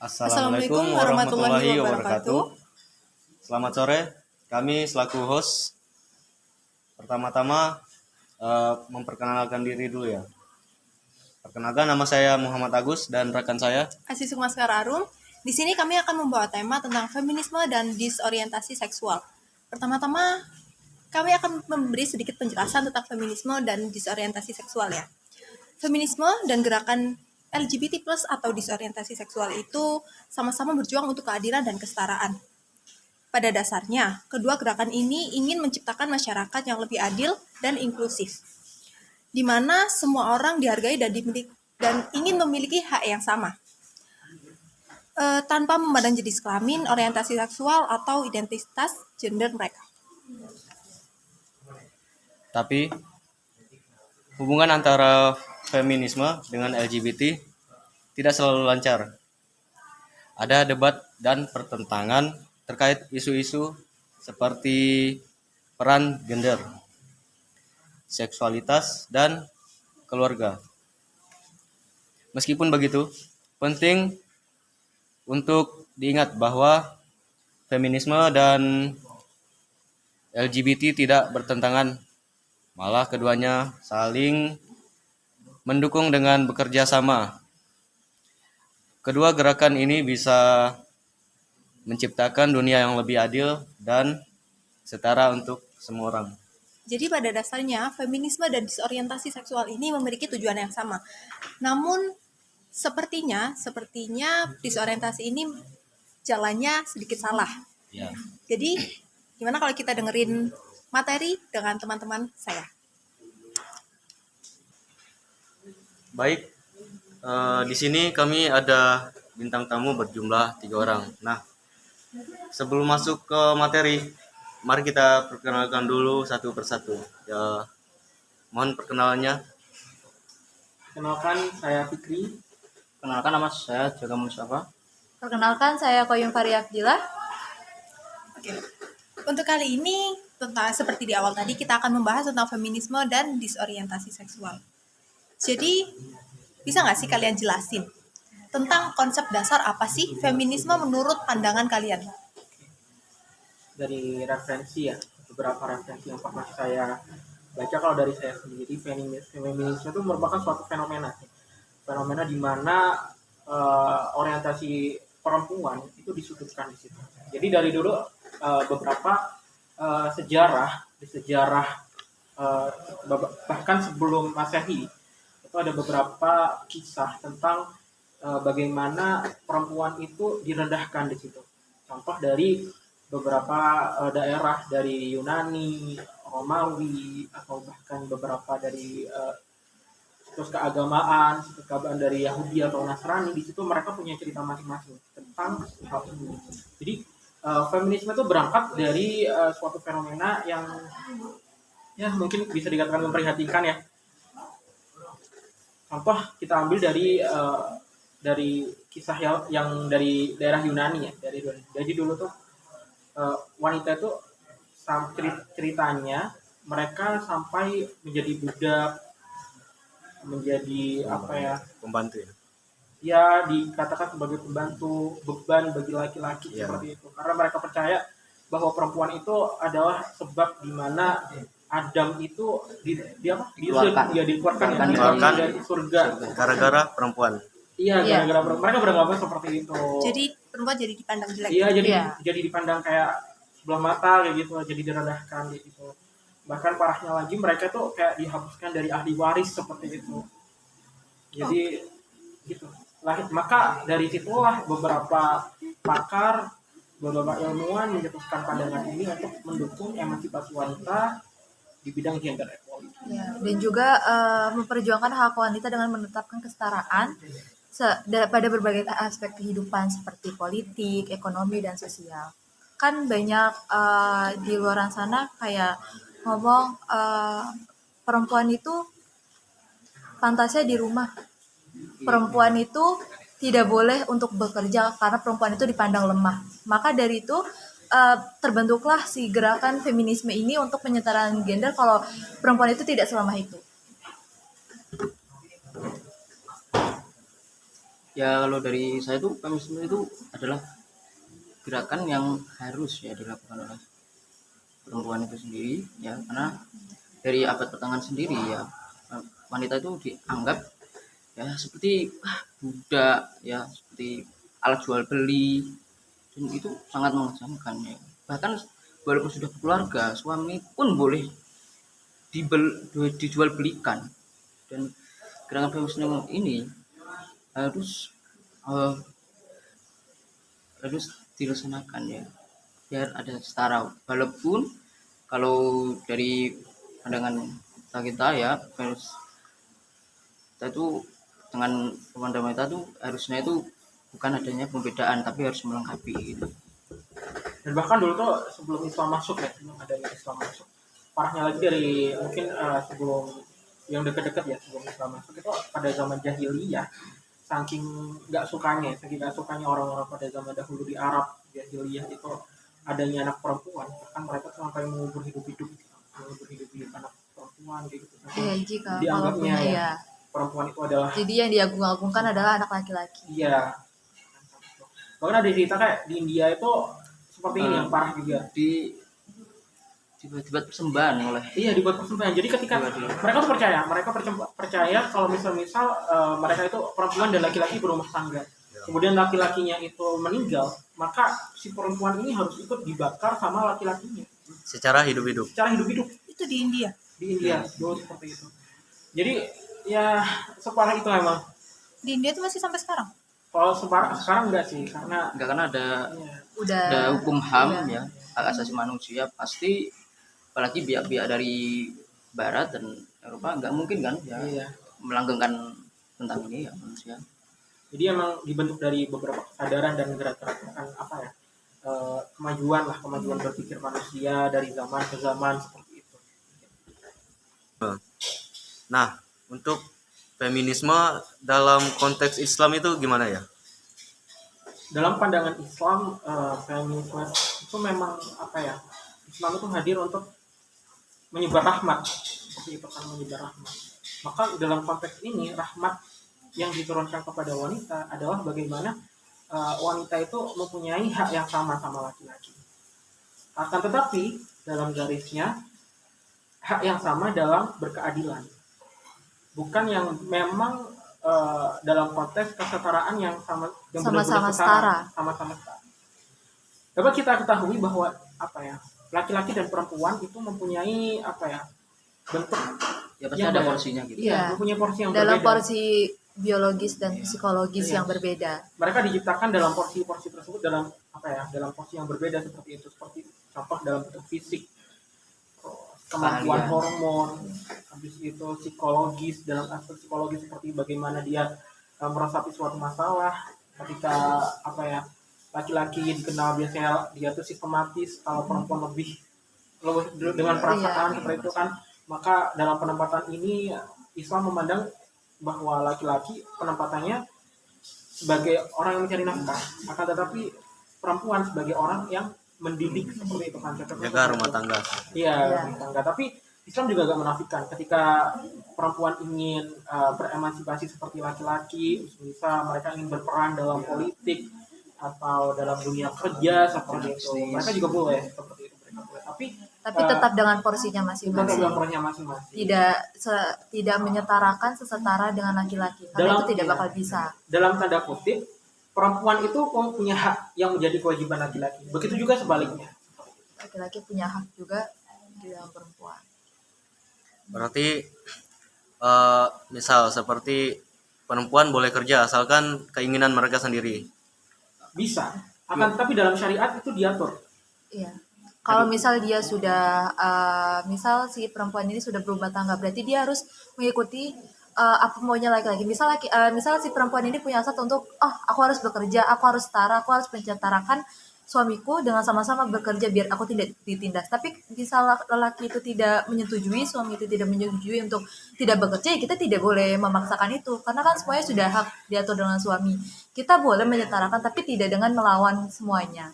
Assalamualaikum warahmatullahi wabarakatuh. Selamat sore, kami selaku host pertama-tama memperkenalkan diri dulu ya. Perkenalkan, nama saya Muhammad Agus dan rekan saya Asis Maskar Arum. Di sini kami akan membawa tema tentang feminisme dan disorientasi seksual. Pertama-tama, kami akan memberi sedikit penjelasan tentang feminisme dan disorientasi seksual ya. Feminisme dan gerakan LGBT+ atau disorientasi seksual itu sama-sama berjuang untuk keadilan dan kesetaraan. Pada dasarnya, kedua gerakan ini ingin menciptakan masyarakat yang lebih adil dan inklusif, di mana semua orang dihargai dan ingin memiliki hak yang sama, tanpa memandang jenis kelamin, orientasi seksual, atau identitas gender mereka. Tapi hubungan antara feminisme dengan LGBT tidak selalu lancar. Ada debat dan pertentangan terkait isu-isu seperti peran gender, seksualitas, dan keluarga. Meskipun begitu, penting untuk diingat bahwa feminisme dan LGBT tidak bertentangan, malah keduanya saling mendukung dengan bekerja sama. Kedua gerakan ini bisa menciptakan dunia yang lebih adil dan setara untuk semua orang. Jadi pada dasarnya, feminisme dan disorientasi seksual ini memiliki tujuan yang sama. Namun, sepertinya disorientasi ini jalannya sedikit salah. Ya. Jadi, gimana kalau kita dengerin materi dengan teman-teman saya? Baik, di sini kami ada bintang tamu berjumlah 3 orang. Nah, sebelum masuk ke materi, mari kita perkenalkan dulu satu persatu. Ya, mohon perkenalannya. Kenalkan, saya Fikri. Kenalkan, nama saya Jaga Mustafa. Perkenalkan, saya Koyum Faria Abdillah. Oke. Untuk kali ini, seperti di awal tadi, kita akan membahas tentang feminisme dan disorientasi seksual. Jadi, bisa nggak sih kalian jelasin tentang konsep dasar apa sih feminisme menurut pandangan kalian? Dari referensi ya, beberapa referensi yang pernah saya baca, kalau dari saya sendiri, feminisme itu merupakan suatu fenomena di mana orientasi perempuan itu disudutkan di situ. Jadi dari dulu beberapa sejarah bahkan sebelum Masehi itu ada beberapa kisah tentang bagaimana perempuan itu direndahkan di situ. Contoh dari beberapa daerah dari Yunani, Romawi, atau bahkan beberapa dari situs keagamaan dari Yahudi atau Nasrani. Di situ mereka punya cerita masing-masing tentang hal ini. Jadi feminisme itu berangkat dari suatu fenomena yang ya mungkin bisa dikatakan memprihatinkan ya. Contoh kita ambil dari kisah yang dari daerah Yunani ya, jadi dulu tuh wanita itu ceritanya mereka sampai menjadi budak, menjadi Pembantu ya. Ya, dikatakan sebagai pembantu, beban bagi laki-laki seperti itu. Karena mereka percaya bahwa perempuan itu adalah sebab di mana Adam itu dikeluarkan dari surga Gara-gara perempuan. Iya, gara-gara mereka beranggapan seperti itu. Jadi perempuan jadi dipandang jelek. Iya, jadi dipandang kayak sebelah mata kayak gitu, jadi direndahkan gitu. Bahkan parahnya lagi mereka tuh kayak dihapuskan dari ahli waris seperti itu. Jadi gitu. Maka dari situlah beberapa pakar, beberapa ilmuwan mencetuskan pandangan ini untuk mendukung emansipasi wanita di bidang gender equality. Ya, dan juga memperjuangkan hak wanita dengan menetapkan kesetaraan pada berbagai aspek kehidupan seperti politik, ekonomi, dan sosial. Kan banyak di luar sana kayak ngomong perempuan itu pantasnya di rumah. Perempuan itu tidak boleh untuk bekerja karena perempuan itu dipandang lemah. Maka dari itu terbentuklah si gerakan feminisme ini untuk penyetaraan gender kalau perempuan itu tidak selemah itu. Ya kalau dari saya tuh feminisme itu adalah gerakan yang harus ya dilakukan oleh perempuan itu sendiri ya, karena dari abad pertengahan sendiri ya wanita itu dianggap ya seperti budak ya, seperti alat jual beli, dan itu sangat mengejamkan ya. Bahkan walaupun sudah berkeluarga, suami pun boleh dijual belikan. Dan gerakan feminisme ini harus eh, harus dilaksanakan ya, biar ada setara. Walaupun kalau dari pandangan kita ya, kita itu dengan pemandangan kita tuh harusnya itu bukan adanya pembedaan tapi harus melengkapi gitu. Dan bahkan dulu tuh sebelum Islam masuk ya, sebelum adanya Islam masuk, parahnya lagi dari mungkin sebelum yang dekat-dekat ya, sebelum Islam masuk itu pada zaman jahiliyah, saking nggak sukanya orang-orang pada zaman dahulu di Arab jahiliyah itu adanya anak perempuan, bahkan mereka sampai mengubur hidup-hidup anak perempuan gitu. Iya, jika kalau Dianggapnya punya ya ya. perempuan itu adalah Jadi yang diagung-agungkan adalah anak laki-laki. iya. Bahkan ada cerita kayak di India itu seperti ini yang parah juga. Dibuat persembahan oleh Iya, dibuat persembahan. Jadi ketika mereka tuh percaya kalau misal mereka itu perempuan dan laki-laki berumah tangga. Kemudian laki-lakinya itu meninggal, maka si perempuan ini harus ikut dibakar sama laki-lakinya Secara hidup-hidup. secara hidup-hidup Itu di India. di India dulu seperti itu. Jadi ya separah itu emang. Di India itu masih sampai sekarang. Kalau sekarang enggak sih, karena enggak, karena ada ya, Udah hukum HAM iya. ya, hak asasi manusia, pasti apalagi pihak-pihak dari Barat dan Eropa nggak mungkin kan ya iya. melanggengkan tentang ini ya manusia. Jadi emang dibentuk dari beberapa kesadaran dan gerakan apa ya, kemajuan berpikir manusia dari zaman ke zaman seperti itu. Nah, untuk feminisme dalam konteks Islam itu gimana ya? Dalam pandangan Islam, feminisme itu memang apa ya? Islam itu hadir untuk menyebar rahmat, seperti itu kan, menyebar rahmat. Maka dalam konteks ini rahmat yang diturunkan kepada wanita adalah bagaimana wanita itu mempunyai hak yang sama laki-laki. Akan tetapi dalam garisnya hak yang sama dalam berkeadilan, bukan yang memang dalam konteks kesetaraan yang yang Sama-sama benar-benar setara. sama-sama setara. Dapat kita ketahui bahwa apa ya, laki-laki dan perempuan itu mempunyai apa ya, bentuk Ya pasti yang ada berbeda. porsinya gitu. Iya, Iya. mempunyai porsi yang Dalam berbeda. porsi biologis dan psikologis Iya. yang berbeda. Mereka diciptakan dalam porsi-porsi tersebut, dalam apa ya, dalam porsi yang berbeda seperti itu, seperti contoh dalam bentuk fisik, kemampuan Keahlian. hormon, habis itu psikologis, dalam aspek psikologis seperti bagaimana dia meresapi suatu masalah. Ketika apa ya, laki-laki dikenal biasanya dia tuh sistematis, kalau perempuan lebih dengan perasaan Iya. seperti itu kan. Maka dalam penempatan ini Islam memandang bahwa laki-laki penempatannya sebagai orang yang mencari nafkah, akan tetapi perempuan sebagai orang yang mendidik, seperti itu kan, cocoknya Jaga rumah tangga. iya, Iya. rumah tangga. Tapi Islam juga gak menafikan ketika perempuan ingin beremansipasi seperti laki-laki, misal mereka ingin berperan dalam politik atau dalam dunia kerja seperti itu, mereka juga boleh seperti itu, mereka boleh. Tapi tetap dengan porsinya Tetap masing-masing. dalam perannya masing-masing. Tidak menyetarakan sesetara dengan laki-laki karena Dalam- itu tidak iya. bakal bisa. Dalam tanda kutip, perempuan itu punya hak yang menjadi kewajiban laki-laki. Begitu juga sebaliknya. Laki-laki punya hak juga di dalam perempuan. Berarti misal seperti perempuan boleh kerja asalkan keinginan mereka sendiri. Bisa. Akan tetapi dalam syariat itu diatur. Iya. Kalau misal dia sudah, misal si perempuan ini sudah berumah tangga, berarti dia harus mengikuti apa maunya laki-laki. Misal si perempuan ini punya hasrat untuk, oh aku harus bekerja, aku harus setara, aku harus mensetarakan suamiku dengan sama-sama bekerja biar aku tidak ditindas. Tapi misal lelaki itu tidak menyetujui, suami itu tidak menyetujui untuk tidak bekerja, ya kita tidak boleh memaksakan itu. Karena kan semuanya sudah hak diatur dengan suami. Kita boleh menyetarakan, tapi tidak dengan melawan semuanya.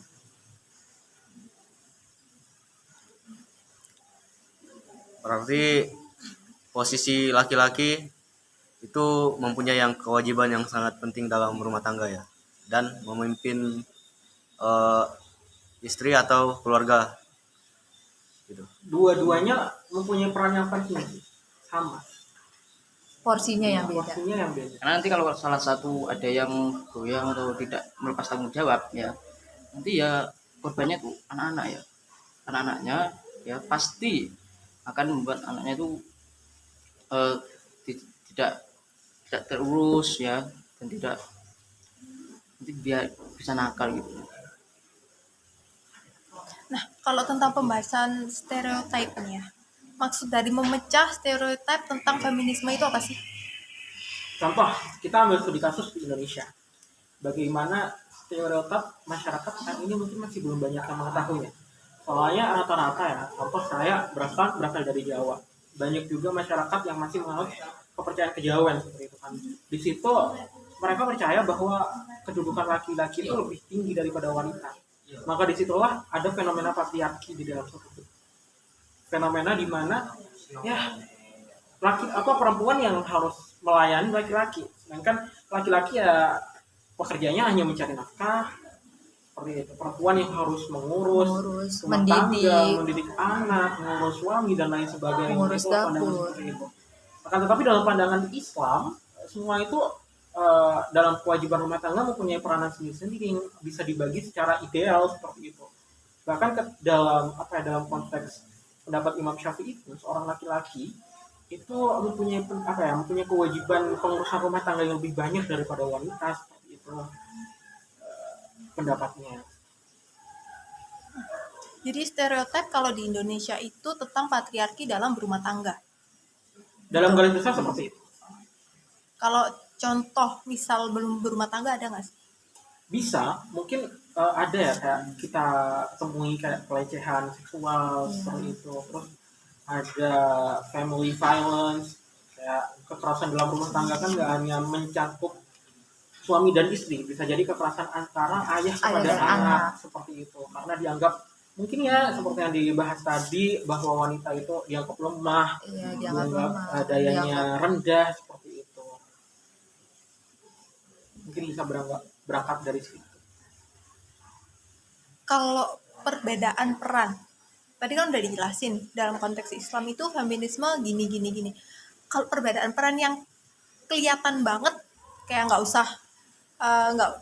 Berarti posisi laki-laki itu mempunyai yang kewajiban yang sangat penting dalam rumah tangga ya, dan memimpin eh, istri atau keluarga gitu. Dua-duanya mempunyai peran yang penting, sama. Porsinya yang beda. Waktunya yang beda. Karena nanti kalau salah satu ada yang goyang atau tidak melepas tanggung jawab ya, nanti ya korbannya tuh anak-anak ya, anak-anaknya ya pasti akan membuat anaknya itu eh, tidak tidak terurus ya, dan tidak nanti dia bisa nakal gitu. Nah, kalau tentang pembahasan stereotip nih ya, maksud dari memecah stereotip tentang feminisme itu apa sih? Contoh, kita ambil studi kasus di Indonesia. Bagaimana stereotip masyarakat saat ini mungkin masih belum banyak yang mengetahuinya. Soalnya rata-rata ya, contoh saya berasal dari Jawa. Banyak juga masyarakat yang masih menganut kepercayaan kejawen seperti itu kan. Di situ mereka percaya bahwa kedudukan laki-laki itu lebih tinggi daripada wanita. Maka disitulah ada fenomena patriarki di dalam suatu fenomena di mana ya perempuan yang harus melayani laki-laki, sedangkan laki-laki ya pekerjaannya hanya mencari nafkah seperti itu. Perempuan yang harus mengurus rumah tangga, mendidik anak, mengurus suami dan lain sebagainya. Mengurus itu pandangan dapur. seperti itu. Akan tetapi dalam pandangan Islam semua itu dalam kewajiban rumah tangga mempunyai peranan sendiri-sendiri yang bisa dibagi secara ideal seperti itu. Bahkan dalam dalam konteks pendapat Imam Syafi'i itu seorang laki-laki itu mempunyai kewajiban pengurusan rumah tangga yang lebih banyak daripada wanita seperti itu pendapatnya. Jadi stereotip kalau di Indonesia itu tentang patriarki dalam berumah tangga. Dalam garis besar seperti itu. Kalau contoh misal belum berumah tangga ada nggak sih? Bisa, mungkin ada ya kayak kita temui kayak pelecehan seksual seperti itu. Terus ada family violence, kayak kekerasan dalam rumah tangga kan nggak hanya mencakup suami dan istri, bisa jadi kekerasan antara ayah kepada dan anak anak. seperti itu, karena dianggap mungkin ya seperti yang dibahas tadi bahwa wanita itu dianggap lemah, Iya, dianggap lemah, dayanya dianggap- rendah seperti itu. Mungkin bisa berangkat dari situ. Kalau perbedaan peran, tadi kan udah dijelasin dalam konteks Islam itu feminisme gini. Kalau perbedaan peran yang kelihatan banget, kayak nggak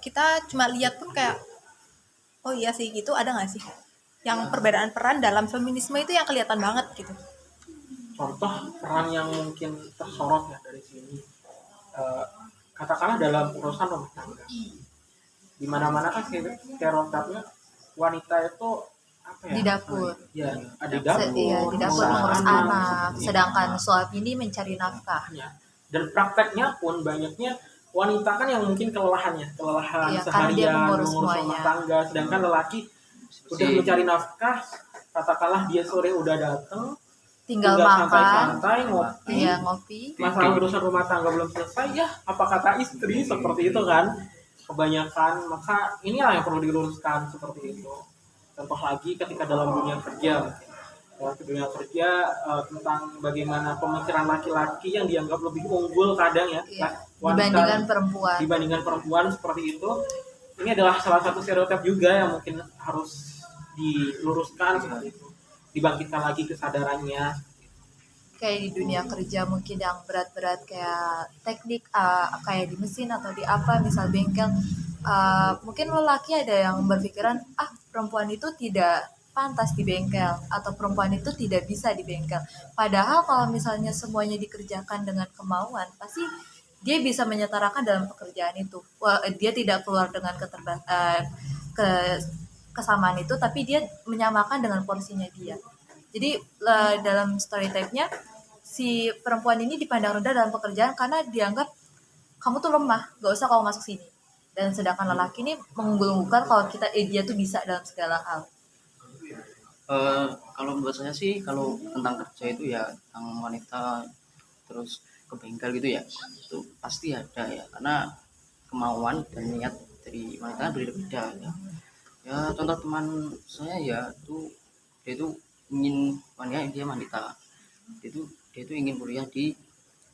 kita cuma lihat pun kayak oh iya sih gitu, ada nggak sih yang perbedaan peran dalam feminisme itu yang kelihatan banget gitu? Contoh peran yang mungkin tersorot ya dari sini, katakanlah dalam urusan rumah tangga, di mana-mana kan stereotipnya wanita itu Di dapur. Ya, ada di dapur, Di dapur mengurus anak, sedangkan suami ini mencari nafkah. Ya. Dan prakteknya pun banyaknya wanita kan yang mungkin kelelahan Iya, karena dia seharian mengurus rumah semuanya. tangga, sedangkan lelaki udah mencari nafkah, katakanlah dia sore udah datang, Tinggal makan, santai-santai ngopi, iya ngopi. masalah urusan rumah tangga belum selesai ya apa kata istri seperti itu kan kebanyakan. Maka inilah yang perlu diluruskan seperti itu. Contoh lagi ketika dalam dunia kerja, tentang bagaimana pemikiran laki-laki yang dianggap lebih unggul kadang ya, Iya, wanita dibandingkan perempuan. seperti itu. Ini adalah salah satu stereotip juga yang mungkin harus diluruskan seperti itu, dibangkitkan lagi kesadarannya. Kayak di dunia kerja mungkin yang berat-berat kayak teknik kayak di mesin atau di apa misal bengkel, mungkin lelaki ada yang berpikiran perempuan itu tidak pantas di bengkel atau perempuan itu tidak bisa di bengkel, padahal kalau misalnya semuanya dikerjakan dengan kemauan pasti dia bisa menyetarakan dalam pekerjaan itu. Dia tidak keluar dengan kesamaan itu, tapi dia menyamakan dengan porsinya dia. Jadi dalam stereotipnya si perempuan ini dipandang rendah dalam pekerjaan karena dianggap kamu tuh lemah, gak usah kamu masuk sini. Dan sedangkan lelaki ini mengunggul-unggulkan kalau dia tuh bisa dalam segala hal. Kalau menurut saya sih kalau tentang kerja itu ya tentang wanita terus ke bengkel gitu ya, itu pasti ada ya, karena kemauan dan niat dari wanita berbeda ya. Ya contoh teman saya ya dia itu ingin dia wanita, dia itu ingin kuliah di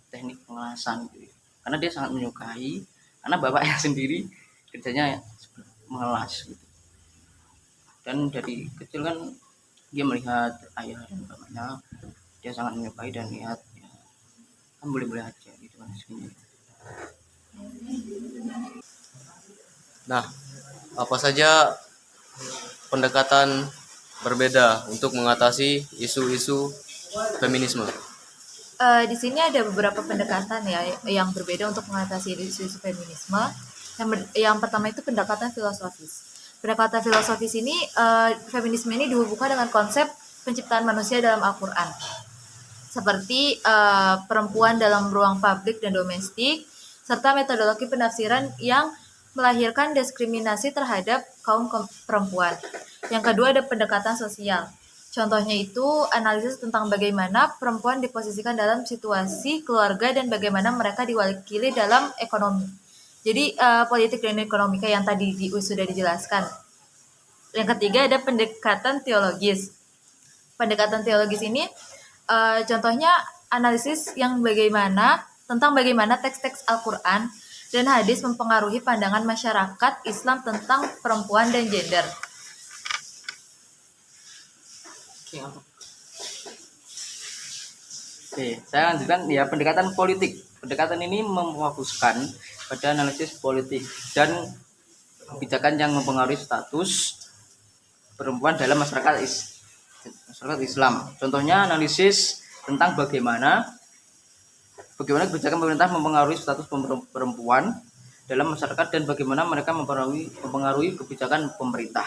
teknik pengelasan gitu. karena dia sangat menyukai, karena bapaknya sendiri kerjanya mengelas gitu. Dan dari kecil kan dia melihat ayah dan bapaknya, dia sangat menyukai dan lihat ya, kan boleh-boleh aja gitu kan sebenarnya. Nah, apa saja pendekatan berbeda untuk mengatasi isu-isu feminisme? Di sini ada beberapa pendekatan ya yang berbeda untuk mengatasi isu-isu feminisme. Yang pertama itu pendekatan filosofis. Pendekatan filosofis ini, feminisme ini dihubungkan dengan konsep penciptaan manusia dalam Al-Quran, seperti perempuan dalam ruang publik dan domestik, serta metodologi penafsiran yang melahirkan diskriminasi terhadap kaum perempuan. Yang kedua ada pendekatan sosial. Contohnya itu analisis tentang bagaimana perempuan diposisikan dalam situasi keluarga dan bagaimana mereka diwakili dalam ekonomi. Jadi politik dan ekonomika yang tadi sudah dijelaskan. Yang ketiga ada pendekatan teologis. Pendekatan teologis ini contohnya analisis yang tentang bagaimana teks-teks Al-Quran dan hadis mempengaruhi pandangan masyarakat Islam tentang perempuan dan gender. Oke, saya lanjutkan ya, pendekatan politik. Pendekatan ini memfokuskan pada analisis politik dan kebijakan yang mempengaruhi status perempuan dalam masyarakat Islam. Contohnya analisis tentang bagaimana kebijakan pemerintah mempengaruhi status perempuan dalam masyarakat dan bagaimana mereka mempengaruhi kebijakan pemerintah.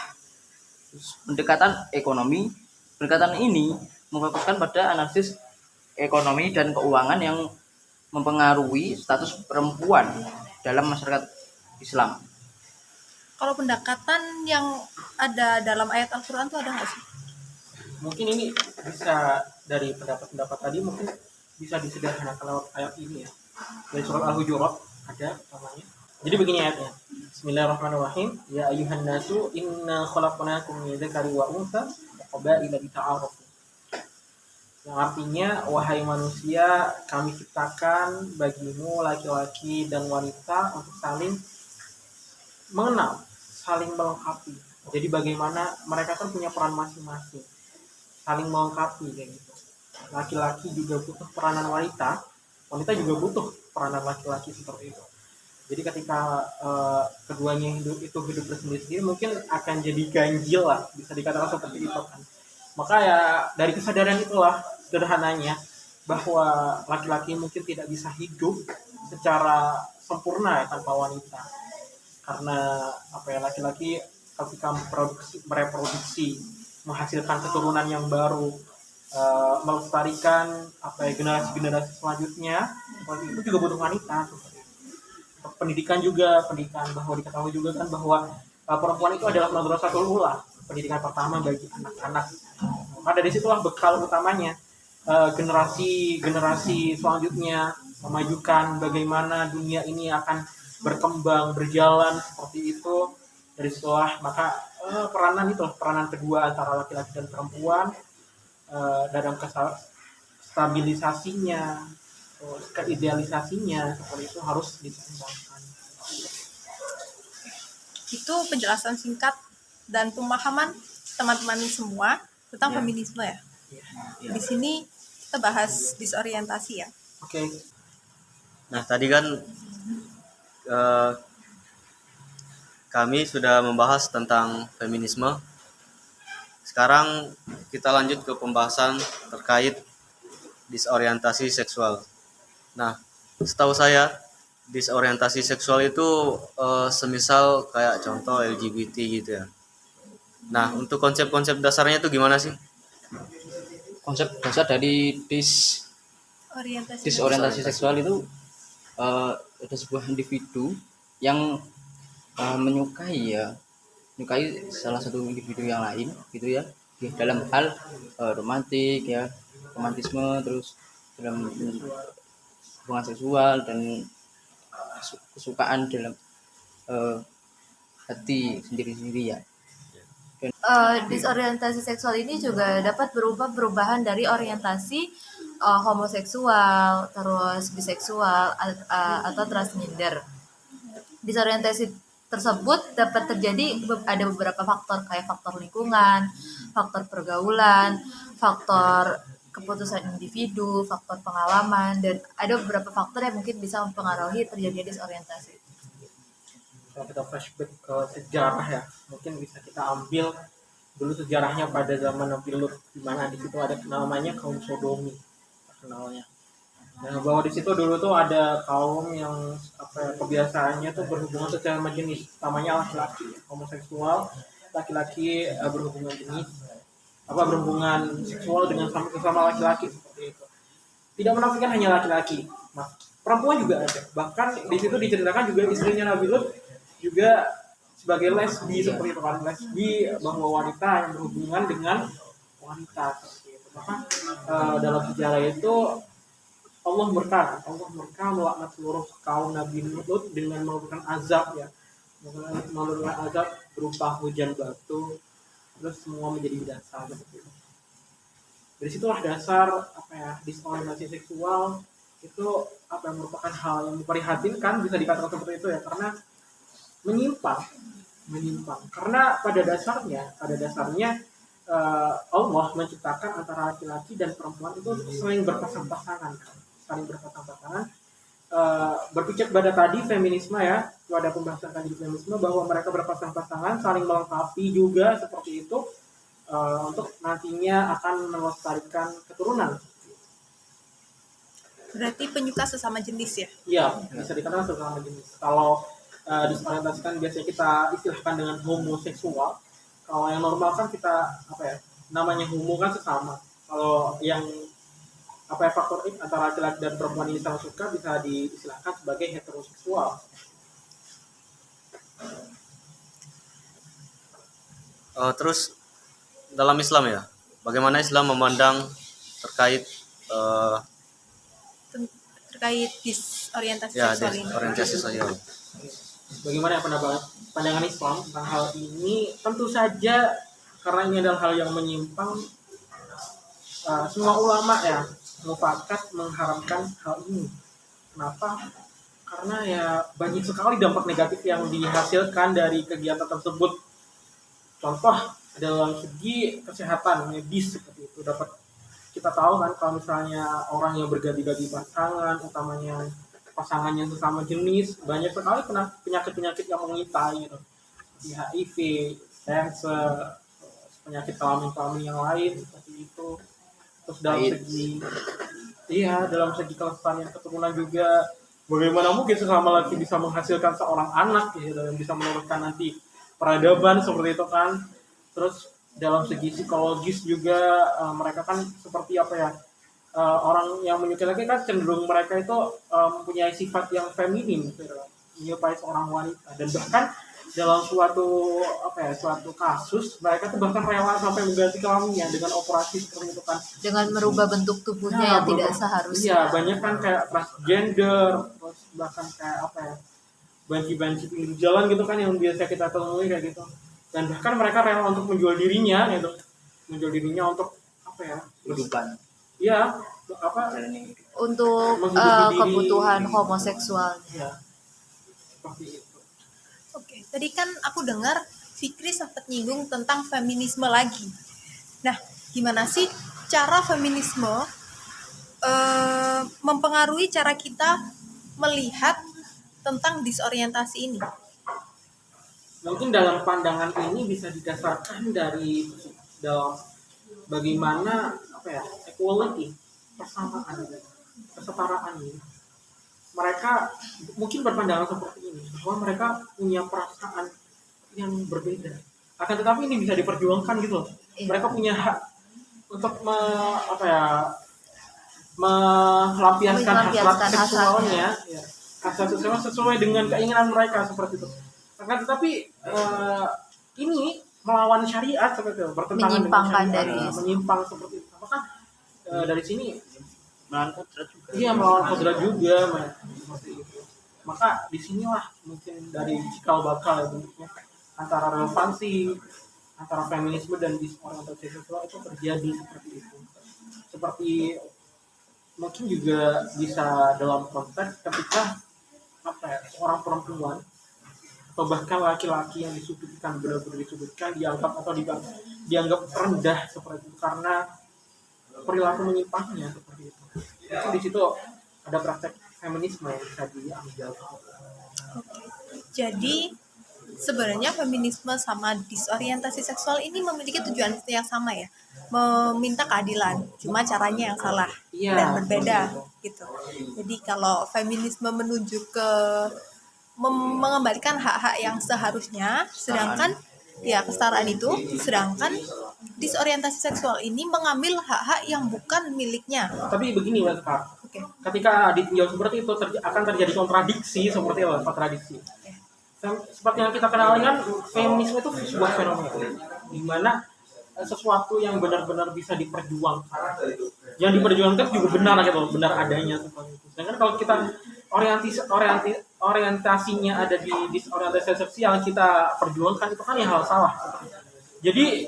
Pendekatan ekonomi. Pendekatan ini memfokuskan pada analisis ekonomi dan keuangan yang mempengaruhi status perempuan dalam masyarakat Islam. Kalau pendekatan yang ada dalam ayat Al-Quran itu ada nggak sih? Mungkin ini bisa dari pendapat-pendapat tadi mungkin bisa disederhanakan lewat ayat ini ya. Dari surat Al-Hujurat ada namanya. Jadi begini ayatnya. Bismillahirrahmanirrahim. Ya ayyuhan nasu inna khalaqnakum min dzakari wa untha wa qabaila lita'arafu. Yang artinya, wahai manusia, kami ciptakan bagimu laki-laki dan wanita untuk saling mengenal, saling melengkapi. Jadi bagaimana mereka kan punya peran masing-masing, saling melengkapi kayak gitu. Laki-laki juga butuh peranan wanita, wanita juga butuh peranan laki-laki seperti itu. Jadi ketika keduanya hidup bersendiri-sendiri mungkin akan jadi ganjil lah, bisa dikatakan seperti itu kan. Maka ya dari kesadaran itulah sederhananya bahwa laki-laki mungkin tidak bisa hidup secara sempurna ya, tanpa wanita. Karena laki-laki ketika mereproduksi, menghasilkan keturunan yang baru, melestarikan generasi-generasi selanjutnya, seperti itu juga butuh wanita. Pendidikan bahwa diketahui juga kan bahwa perempuan itu adalah madrasatul ula, pendidikan pertama bagi anak-anak. Maka dari situlah bekal utamanya generasi selanjutnya, memajukan bagaimana dunia ini akan berkembang, berjalan seperti itu. Dari situlah maka peranan kedua antara laki-laki dan perempuan dalam stabilisasinya, keidealisasinya seperti itu harus diseimbangkan. Itu penjelasan singkat dan pemahaman teman-teman semua tentang feminisme ya. Di sini kita bahas disorientasi ya. Oke. Nah, tadi kan kami sudah membahas tentang feminisme. Sekarang kita lanjut ke pembahasan terkait disorientasi seksual. Nah, setahu saya disorientasi seksual itu semisal kayak contoh LGBT gitu ya. Nah, untuk konsep-konsep dasarnya itu gimana sih? Konsep dasar dari disorientasi seksual itu ada sebuah individu yang menyukai salah satu individu yang lain gitu ya, dalam hal romantik ya, romantisme, terus dalam hubungan seksual dan kesukaan dalam hati sendiri-sendiri ya. Disorientasi seksual ini juga dapat berupa perubahan dari orientasi homoseksual, terus biseksual, atau transgender. Disorientasi tersebut dapat terjadi ada beberapa faktor kayak faktor lingkungan, faktor pergaulan, faktor keputusan individu, faktor pengalaman, dan ada beberapa faktor yang mungkin bisa mempengaruhi terjadinya disorientasi. Kalau kita flashback ke sejarah ya, mungkin bisa kita ambil dulu sejarahnya pada zaman Nabi Lut, di mana di situ ada namanya kaum Sodomi terkenalnya. Nah, bahwa di situ dulu tuh ada kaum yang kebiasaannya tuh berhubungan secara jenis, namanya laki-laki, homoseksual, laki-laki berhubungan jenis, berhubungan seksual dengan sesama laki-laki seperti itu. Tidak menafikan hanya laki-laki, nah, perempuan juga ada. Bahkan di situ diceritakan juga istrinya Nabi Lut juga sebagai lesbi seperti itu kan, lesbi bahwa wanita yang berhubungan dengan wanita seperti itu. Maka dalam sejarah itu Allah murka melaknat seluruh kaum Nabi Lut dengan memberikan azab ya, memberikan azab berupa hujan batu, terus semua menjadi binasa seperti itu. Dari situlah dasar disorientasi seksual itu merupakan hal yang memprihatinkan, bisa dikatakan seperti itu ya, karena menyimpang. Karena pada dasarnya Allah menciptakan antara laki-laki dan perempuan itu saling berpasang-pasangan. Berpijak pada tadi feminisme ya, pada pembahasan tadi feminisme bahwa mereka berpasang-pasangan, saling melengkapi juga seperti itu, untuk nantinya akan melestarikan keturunan. Berarti penyuka sesama jenis ya? Iya, bisa dikatakan sesama jenis. Kalau disorientasikan biasanya kita istilahkan dengan homoseksual. Kalau yang normal kan kita namanya homo kan sesama. Kalau yang faktor X antara laki-laki dan perempuan ini sama suka bisa diistilahkan sebagai heteroseksual. Terus dalam Islam ya, bagaimana Islam memandang terkait disorientasi ya seksual ini? orientasi seksual? Bagaimana pandangan Islam tentang hal ini? Tentu saja karena ini adalah hal yang menyimpang, semua ulama ya mufakat mengharamkan hal ini. Kenapa? Karena ya banyak sekali dampak negatif yang dihasilkan dari kegiatan tersebut. Contoh dalam segi kesehatan medis seperti itu, dapat kita tahu kan kalau misalnya orang yang berganti-ganti pasangan, utamanya pasangannya sesama jenis, banyak sekali kena penyakit-penyakit yang mengintai gitu. HIV, cancer, penyakit kelamin yang lain seperti itu. Terus dalam segi kelestarian keturunan juga, bagaimana mungkin sesama laki bisa menghasilkan seorang anak gitu, yang bisa meneruskan nanti peradaban seperti itu kan. Terus dalam segi psikologis juga mereka kan seperti orang yang menyukai laki kan cenderung mereka itu mempunyai sifat yang feminim gitu, menyerupai seorang wanita, dan bahkan dalam suatu kasus mereka tuh bahkan rela sampai mengganti kelaminnya dengan operasi seperti itu kan, Dengan merubah bentuk tubuhnya yang tidak seharusnya. Iya, banyak kan kayak transgender, terus bahkan kayak banci-banci pinggir jalan gitu kan yang biasa kita temui kayak gitu. Dan bahkan mereka rela untuk menjual dirinya gitu. Untuk kehidupan. Iya, Untuk menghidupi diri. kebutuhan homoseksual. Iya. Seperti itu. Oke, tadi kan aku dengar Fikri sempat nyinggung tentang feminisme lagi. Nah, gimana sih cara feminisme mempengaruhi cara kita melihat tentang disorientasi ini? Mungkin dalam pandangan ini bisa didasarkan dari dalam bagaimana equality, persamaan, kesetaraan ini. Mereka mungkin berpandangan seperti ini, bahwa mereka punya perasaan yang berbeda. Akan tetapi ini bisa diperjuangkan gitu loh. Mereka punya hak untuk melampiaskan hasrat seksualnya, hasrat seksual sesuai dengan keinginan mereka seperti itu. Akan tetapi ini melawan syariat seperti itu, bertentangan Menyimpangkan dengan dari syariat, menyimpang seperti itu. Maka dari sini Melawan kodrat juga. iya melawan kodrat juga, seperti itu. Maka disinilah mungkin dari cikal bakal ya bentuknya antara relevansi antara feminisme dan disorientasi seksual itu terjadi seperti itu. Seperti mungkin juga bisa dalam konteks ketika apa ya, seorang perempuan atau bahkan laki-laki yang disudutkan, benar-benar disudutkan, dianggap atau dianggap rendah seperti itu karena perilaku menyimpangnya seperti itu. Mungkin di situ ada praktek feminisme yang bisa diambil. Jadi sebenarnya feminisme sama disorientasi seksual ini memiliki tujuan yang sama ya, meminta keadilan, cuma caranya yang salah Iya, dan berbeda betul. gitu. Jadi kalau feminisme menuju ke mengembalikan hak-hak yang seharusnya, sedangkan ya kesetaraan itu, sedangkan disorientasi seksual ini mengambil hak-hak yang bukan miliknya. Tapi begini Mas Kak, Oke. ketika ditinjau seperti itu akan terjadi kontradiksi seperti apa? Kontradiksi. Seperti yang kita kenal kan feminisme itu sebuah fenomena di mana sesuatu yang benar-benar bisa diperjuangkan, yang diperjuangkan juga benar gitu, benar adanya seperti itu. Sedangkan kalau kita orientasinya ada di disorientasi seksual yang kita perjuangkan itu kan yang hal salah. Jadi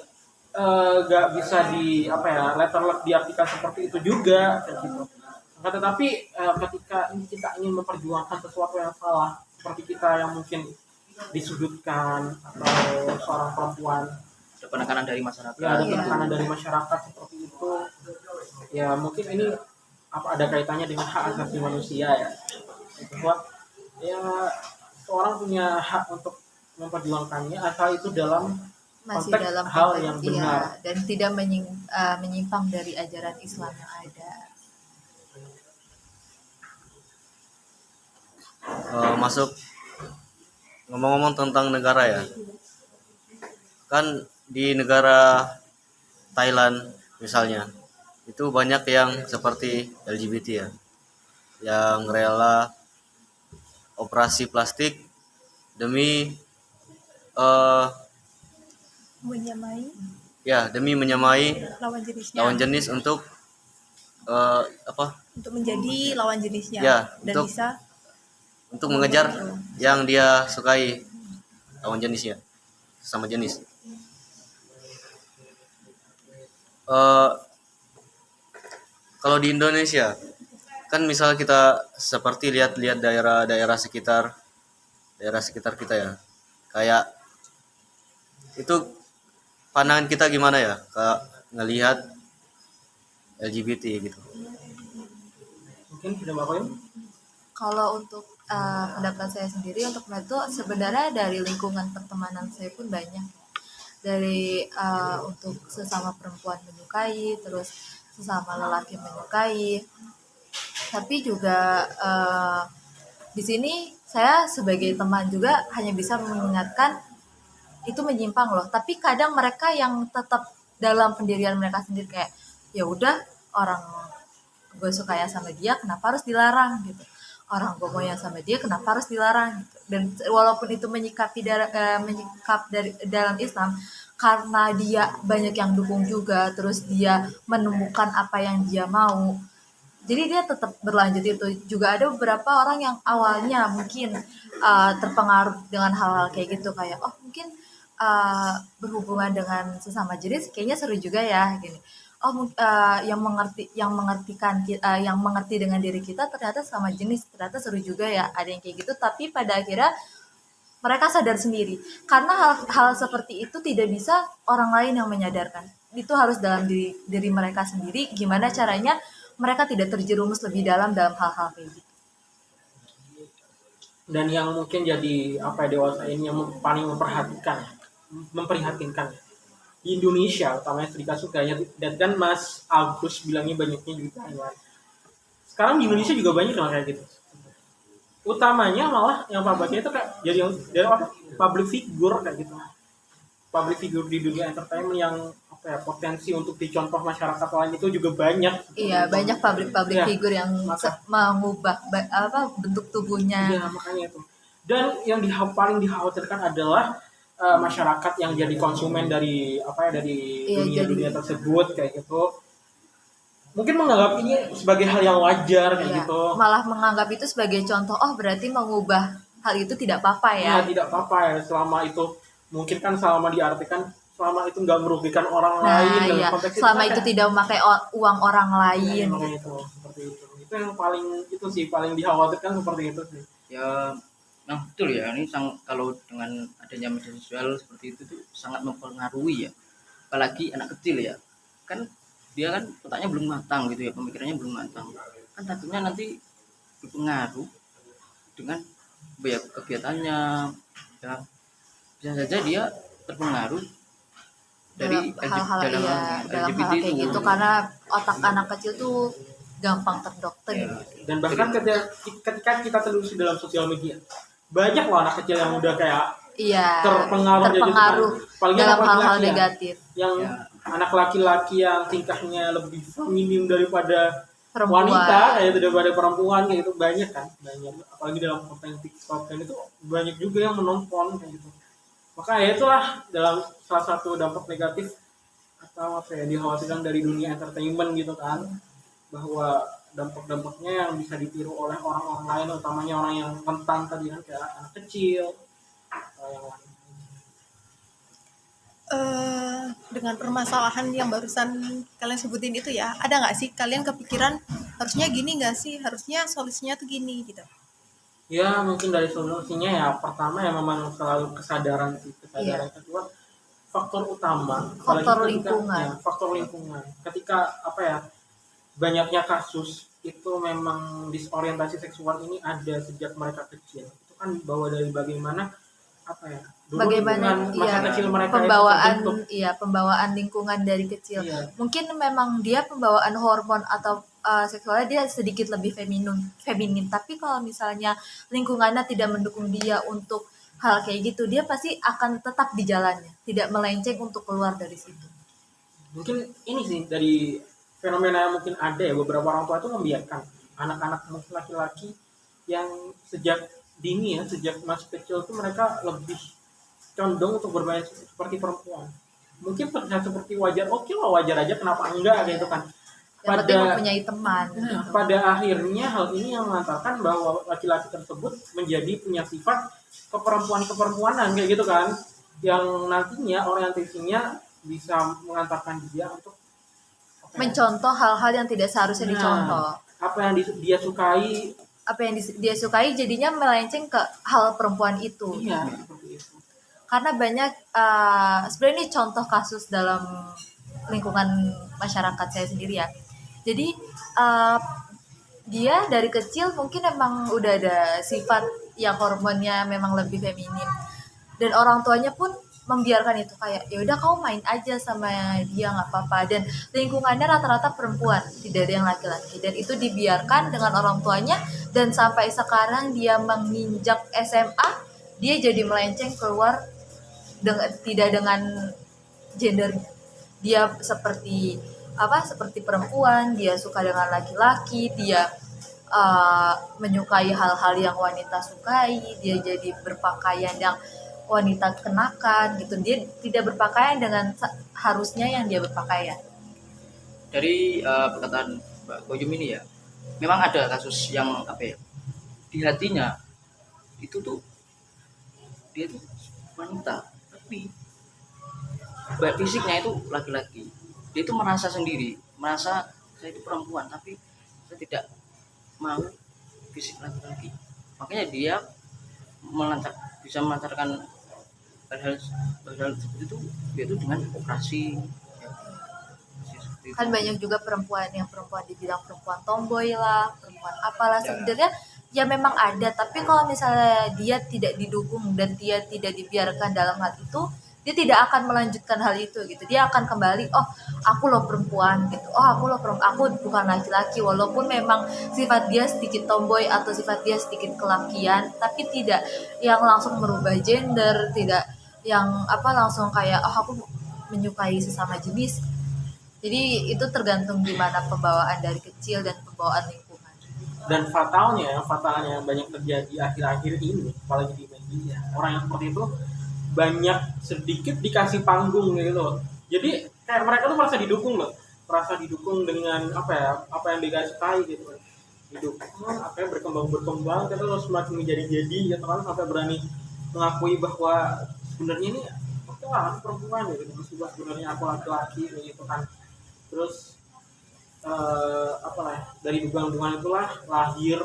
nggak bisa di apa ya letterlek diartikan seperti itu juga kayak gitu. Nah, tetapi ketika kita ingin memperjuangkan sesuatu yang salah seperti kita yang mungkin disudutkan atau seorang perempuan Ada penekanan dari masyarakat. ya ada Iya. penekanan dari masyarakat seperti itu ya mungkin ini apa ada kaitannya dengan hak asasi manusia ya bahwa ya seorang punya hak untuk memperjuangkannya asal itu dalam Masih konteks dalam hal konteks, yang iya, benar. dan tidak menyimpang dari ajaran Islam yang ada. Masuk ngomong-ngomong tentang negara ya, kan di negara Thailand misalnya itu banyak yang seperti LGBT ya, yang rela operasi plastik demi Menyamai demi menyamai lawan jenisnya, lawan jenis untuk untuk menjadi lawan jenisnya, Ya, dan untuk- bisa untuk mengejar yang dia sukai, lawan jenisnya, sama jenis. Kalau di Indonesia kan misal kita seperti lihat-lihat daerah-daerah sekitar kita ya, kayak itu pandangan kita gimana ya ngelihat LGBT gitu. Mungkin sudah Mbak Koyum? Kalau untuk pendapat saya sendiri untuk itu sebenarnya dari lingkungan pertemanan saya pun banyak, dari untuk sesama perempuan menyukai, terus sesama lelaki menyukai, tapi juga di sini saya sebagai teman juga hanya bisa mengingatkan itu menyimpang loh, tapi kadang mereka yang tetap dalam pendirian mereka sendiri kayak ya udah, orang gue suka ya sama dia kenapa harus dilarang gitu, orang gue mau ya sama dia kenapa harus dilarang gitu. Dan walaupun itu menyikap dari dalam Islam karena dia banyak yang dukung juga, terus dia menemukan apa yang dia mau, jadi dia tetap berlanjut itu. Juga ada beberapa orang yang awalnya mungkin terpengaruh dengan hal-hal kayak gitu, kayak oh mungkin berhubungan dengan sesama jenis kayaknya seru juga ya gini. Oh yang mengerti dengan diri kita ternyata sama jenis ternyata seru juga ya, ada yang kayak gitu. Tapi pada akhirnya mereka sadar sendiri karena hal seperti itu tidak bisa orang lain yang menyadarkan, itu harus dalam diri mereka sendiri, gimana caranya mereka tidak terjerumus lebih dalam hal-hal kayak gitu. Dan yang mungkin jadi apa ya, dewasa ini yang paling memprihatinkan di Indonesia, utamanya studi kasus kayaknya, dan kan Mas Agus bilangnya banyaknya juga Taiwan. Sekarang di Indonesia juga banyak yang kayak gitu. Utamanya malah yang pabatnya itu kayak jadi apa public figure kayak gitu. Public figure di dunia entertainment yang apa ya, potensi untuk dicontoh masyarakat lain itu juga banyak. Iya, banyak public Iya, figure yang mengubah bentuk tubuhnya. Iya, makanya itu. Dan yang paling dikhawatirkan adalah masyarakat yang jadi konsumen dari apa ya, dari Iya, dunia tersebut kayak gitu. Mungkin menganggap ini sebagai hal yang wajar kayak Iya, gitu. malah menganggap itu sebagai contoh, oh berarti mengubah hal itu tidak apa-apa ya. Ya, tidak apa-apa ya selama itu mungkin kan selama diartikan selama itu nggak merugikan orang Nah lain dalam iya, konteks selama kan itu ya. tidak memakai uang orang lain. Makanya itu seperti seperti itu yang paling itu sih paling dikhawatirkan seperti itu sih. Ya, nah betul ya, ini kalau dengan adanya media sosial seperti itu tuh sangat mempengaruhi ya, apalagi anak kecil ya, kan dia kan otaknya belum matang gitu ya, pemikirannya belum matang, kan takutnya nanti berpengaruh dengan ya, kegiatannya ya, bisa saja dia terpengaruh dari hal-hal dalam dalam LGBT hal kayak itu. gitu karena otak anak kecil tuh gampang terdoktrin. Ya, Dan bahkan ketika kita telusuri dalam sosial media banyak loh anak kecil yang udah kayak Iya, terpengaruh jadi terpengaruh gitu. Apalagi dalam anak hal-hal laki-laki ya, negatif. yang Ya. anak laki-laki yang tingkahnya lebih feminim daripada Perempuan. wanita kayak itu, daripada perempuan kayak itu banyak kan, banyak apalagi dalam konten TikTok dan itu banyak juga yang menonton kayak gitu. Maka ya itulah dalam salah satu dampak negatif atau apa ya dikhawatirkan dari dunia entertainment gitu kan, bahwa dampak-dampaknya yang bisa ditiru oleh orang-orang lain, utamanya orang yang rentan tadi kan kayak anak kecil atau yang lain. Dengan permasalahan yang barusan kalian sebutin itu ya, ada nggak sih kalian kepikiran harusnya gini nggak sih, harusnya solusinya tuh gini gitu? Ya mungkin dari solusinya ya pertama ya memang selalu kesadaran sih, kesadaran. Kedua faktor utama apalagi Faktor ketika- lingkungan. ya, faktor lingkungan ketika apa ya banyaknya kasus itu memang disorientasi seksual ini ada sejak mereka kecil, itu kan dibawa dari bagaimana apa ya dulu Bagaimana lingkungan masa ya kecil mereka itu pembawaan terbentuk. pembawaan lingkungan dari kecil. Iya. Mungkin memang dia pembawaan hormon atau seksualnya dia sedikit lebih feminin. Tapi kalau misalnya lingkungannya tidak mendukung dia untuk hal kayak gitu, dia pasti akan tetap di jalannya, tidak melenceng untuk keluar dari situ. Mungkin ini sih dari fenomena yang mungkin ada ya, beberapa orang tua itu membiarkan anak-anak laki-laki yang sejak dini ya, sejak masih kecil itu mereka lebih condong untuk bermain seperti perempuan. Mungkin terlihat seperti wajar, oke lah wajar aja, kenapa enggak gitu kan. Yang penting mempunyai teman. Nah, gitu. pada akhirnya hal ini yang mengantarkan bahwa laki-laki tersebut menjadi punya sifat keperempuanan kayak gitu kan, yang nantinya orientasinya bisa mengantarkan dia untuk apa ya, Mencontoh hal-hal yang tidak seharusnya dicontoh. apa yang dia sukai. Apa yang dia sukai jadinya melenceng ke hal perempuan itu. Iya seperti itu. Karena banyak sebenarnya ini contoh kasus dalam lingkungan masyarakat saya sendiri ya. Jadi dia dari kecil mungkin emang udah ada sifat yang hormonnya memang lebih feminim, dan orang tuanya pun membiarkan itu kayak ya udah kamu main aja sama dia nggak apa-apa, dan lingkungannya rata-rata perempuan, tidak ada yang laki-laki, dan itu dibiarkan dengan orang tuanya, dan sampai sekarang dia menginjak SMA dia jadi melenceng keluar tidak dengan gender dia seperti perempuan, dia suka dengan laki-laki, dia menyukai hal-hal yang wanita sukai, dia jadi berpakaian yang wanita kenakan gitu, dia tidak berpakaian dengan harusnya yang dia berpakaian. Dari perkataan Mbak Koyum ini ya, memang ada kasus yang apa ya, di hatinya itu tuh dia tuh wanita, tapi fisiknya itu laki-laki. Dia itu merasa sendiri, merasa saya itu perempuan, tapi saya tidak mau fisik laki-laki. Makanya dia bisa melancarkan hal-hal seperti itu, dia itu dengan operasi. Ya, seperti itu. Kan banyak juga perempuan dibilang perempuan tomboy lah, perempuan apalah, sebenarnya ya memang ada, tapi kalau misalnya dia tidak didukung dan dia tidak dibiarkan dalam hal itu, dia tidak akan melanjutkan hal itu gitu. Dia akan kembali, oh aku loh perempuan gitu, oh aku loh perempuan, aku bukan laki-laki, walaupun memang sifat dia sedikit tomboy atau sifat dia sedikit kelakian, tapi tidak yang langsung merubah gender, tidak yang langsung kayak oh aku menyukai sesama jenis. Jadi itu tergantung gimana pembawaan dari kecil dan pembawaan lingkungan. Dan fatalnya yang banyak terjadi akhir-akhir ini, apalagi di media, orang yang seperti itu banyak sedikit dikasih panggung gitu loh. Jadi kayak mereka tuh merasa didukung dengan apa yang dia sukai gitu kan. Didukung, akhirnya berkembang terus semakin menjadi-jadi gitu kan, sampai berani mengakui bahwa sebenarnya ini aku perempuan gitu, sebenarnya aku laki-laki gitu kan. Terus apa lah ya, dari dugaan-dugaan itulah lahir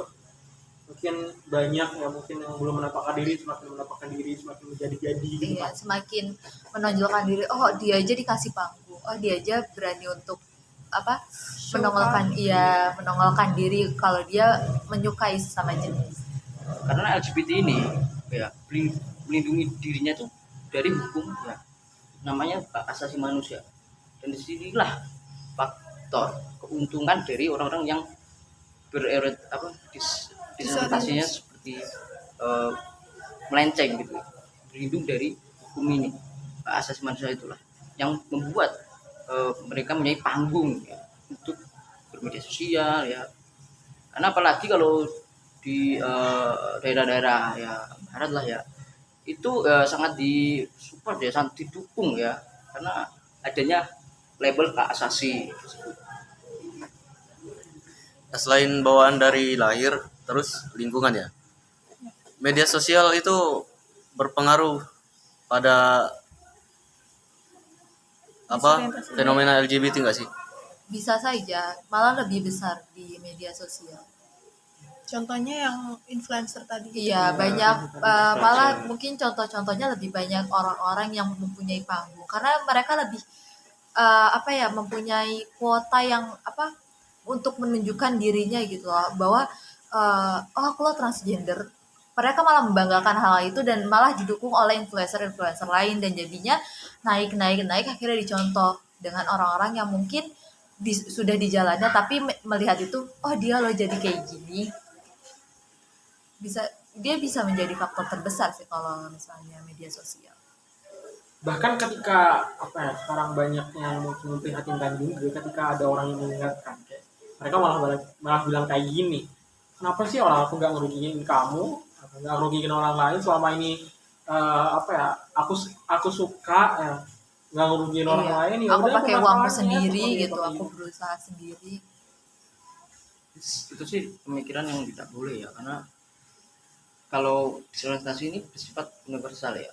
mungkin banyak ya mungkin yang belum menampakkan diri semakin menjadi-jadi gitu Iya, kan. semakin menonjolkan diri. Oh, dia aja dikasih panggung. Oh, dia aja berani untuk apa? Menongolkan diri kalau dia menyukai sesama jenis. Karena LGBT ini ya melindungi dirinya tuh dari hukum ya, namanya hak asasi manusia, dan disinilah faktor keuntungan dari orang-orang yang disorientasinya seperti eh, melenceng gitu, berlindung dari hukum ini. Hak asasi manusia itulah yang membuat mereka mempunyai panggung ya, untuk bermedia sosial ya. Karena apalagi kalau di daerah-daerah ya barat lah ya, itu sangat disupport ya, sangat didukung ya, karena adanya label hak asasi tersebut. Nah, selain bawaan dari lahir, terus lingkungan ya. Media sosial itu berpengaruh pada apa Disorientasi. fenomena LGBT nggak sih? Bisa saja, malah lebih besar di media sosial. Contohnya yang influencer tadi. Iya, banyak malah mungkin contoh-contohnya lebih banyak orang-orang yang mempunyai panggung karena mereka lebih apa ya, mempunyai kuota yang apa untuk menunjukkan dirinya gitu loh, bahwa oh aku lo transgender. Mereka malah membanggakan hal itu dan malah didukung oleh influencer-influencer lain dan jadinya naik akhirnya dicontoh dengan orang-orang yang mungkin sudah di jalannya tapi melihat itu, oh dia lo jadi kayak gini, dia bisa menjadi faktor terbesar sih kalau misalnya media sosial. Bahkan ketika apa ya sekarang banyak yang mungkin memprihatinkan juga ketika ada orang yang mengingatkan kayak mereka malah bilang kayak gini, kenapa sih orang aku nggak ngerugiin kamu, nggak ngerugiin orang lain selama ini, apa ya aku suka ya, nggak ngerugiin orang Iya, lain ya aku udah pakai apa uangku masalahnya, sendiri seperti gitu, itu. aku berusaha sendiri. Itu sih pemikiran yang tidak boleh ya, karena kalau disorientasi ini bersifat universal ya,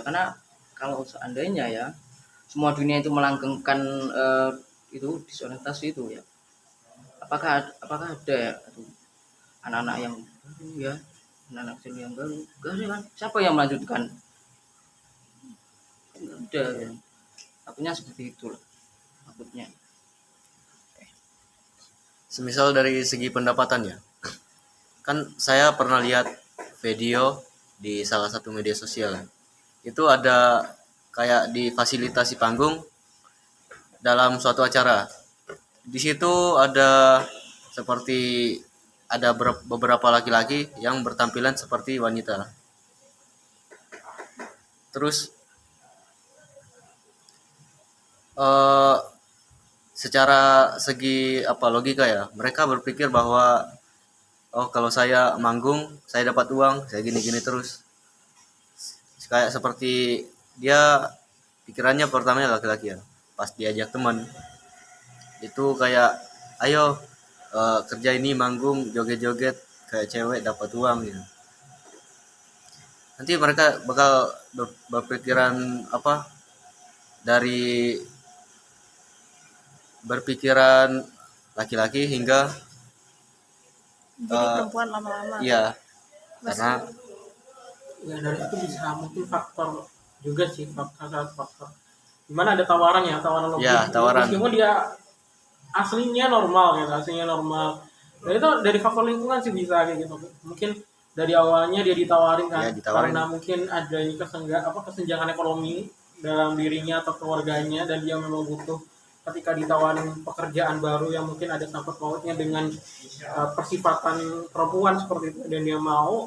karena kalau seandainya ya semua dunia itu melanggengkan itu disorientasi itu ya, apakah ada ya aduh, anak-anak yang baru ya, anak-anak kecil yang baru, gak ada kan, siapa yang melanjutkan, nggak ada ya. Takutnya seperti itu lah, takutnya. Semisal dari segi pendapatannya, kan saya pernah lihat video di salah satu media sosial ya. Itu ada kayak difasilitasi panggung dalam suatu acara. Di situ ada seperti ada beberapa laki-laki yang bertampilan seperti wanita. Terus eh, secara segi apa logika ya, mereka berpikir bahwa oh kalau saya manggung saya dapat uang, saya gini-gini terus. Kayak seperti dia pikirannya pertamanya laki-laki ya. Pas diajak teman itu kayak ayo kerja ini manggung joget-joget kayak cewek dapat uang gitu. Nanti mereka bakal berpikiran apa dari berpikiran laki-laki hingga Jadi perempuan lama-lama. iya karena Ya dari itu bisa mungkin faktor juga sih, faktor dimana ada tawaran lebih, ya tawaran meskipun dia aslinya normal gitu, aslinya normal. Dan itu dari faktor lingkungan sih bisa kayak gitu. Mungkin dari awalnya dia ditawarin kan, Ya, ditawarin. karena mungkin ada kesenjangan ekonomi dalam dirinya atau keluarganya dan dia memang butuh, ketika ditawarin pekerjaan baru yang mungkin ada sangkut pautnya dengan persifatan perempuan seperti itu dan dia mau,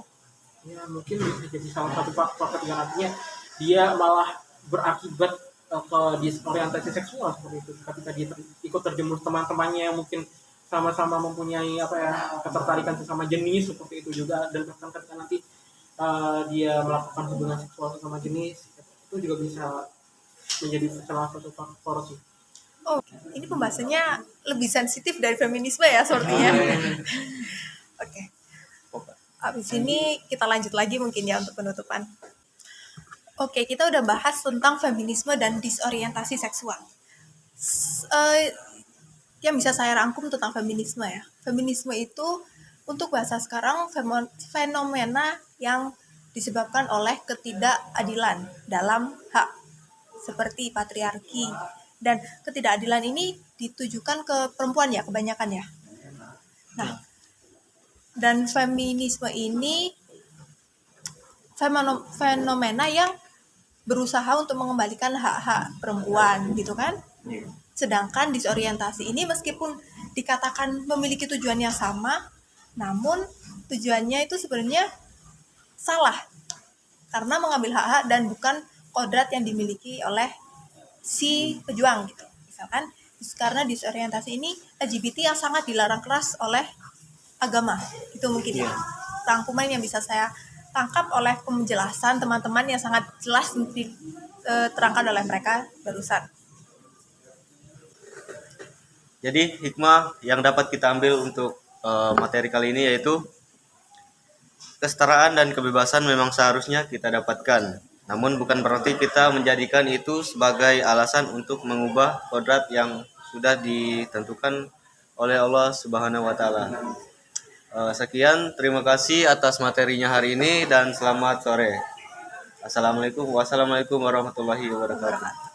ya mungkin bisa jadi salah satu faktor ketika nantinya dia malah berakibat ke disorientasi seksual seperti itu ketika dia ikut terjerumus teman-temannya yang mungkin sama-sama mempunyai apa ya ketertarikan sesama jenis seperti itu juga, dan bahkan ketika nanti dia melakukan hubungan seksual sesama jenis itu juga bisa menjadi salah satu faktor sih. Oh, ini pembahasannya lebih sensitif dari feminisme ya sepertinya. Oke. Abis ini kita lanjut lagi mungkin ya untuk penutupan. Oke, kita udah bahas tentang feminisme dan disorientasi seksual. yang bisa saya rangkum tentang feminisme ya. Feminisme itu untuk bahasa sekarang fenomena yang disebabkan oleh ketidakadilan dalam hak seperti patriarki, dan ketidakadilan ini ditujukan ke perempuan ya kebanyakan ya. Nah, dan feminisme ini fenomena yang berusaha untuk mengembalikan hak-hak perempuan gitu kan. Sedangkan disorientasi ini meskipun dikatakan memiliki tujuan yang sama, namun tujuannya itu sebenarnya salah karena mengambil hak-hak dan bukan kodrat yang dimiliki oleh si pejuang gitu. Misalkan karena disorientasi ini LGBT yang sangat dilarang keras oleh agama. Itu mungkin ya rangkuman yang bisa saya tangkap oleh penjelasan teman-teman yang sangat jelas diterangkan oleh mereka barusan. Jadi hikmah yang dapat kita ambil untuk materi kali ini yaitu kesetaraan dan kebebasan memang seharusnya kita dapatkan. Namun bukan berarti kita menjadikan itu sebagai alasan untuk mengubah kodrat yang sudah ditentukan oleh Allah Subhanahu wa taala. Sekian, terima kasih atas materinya hari ini dan selamat sore. Wassalamualaikum warahmatullahi wabarakatuh.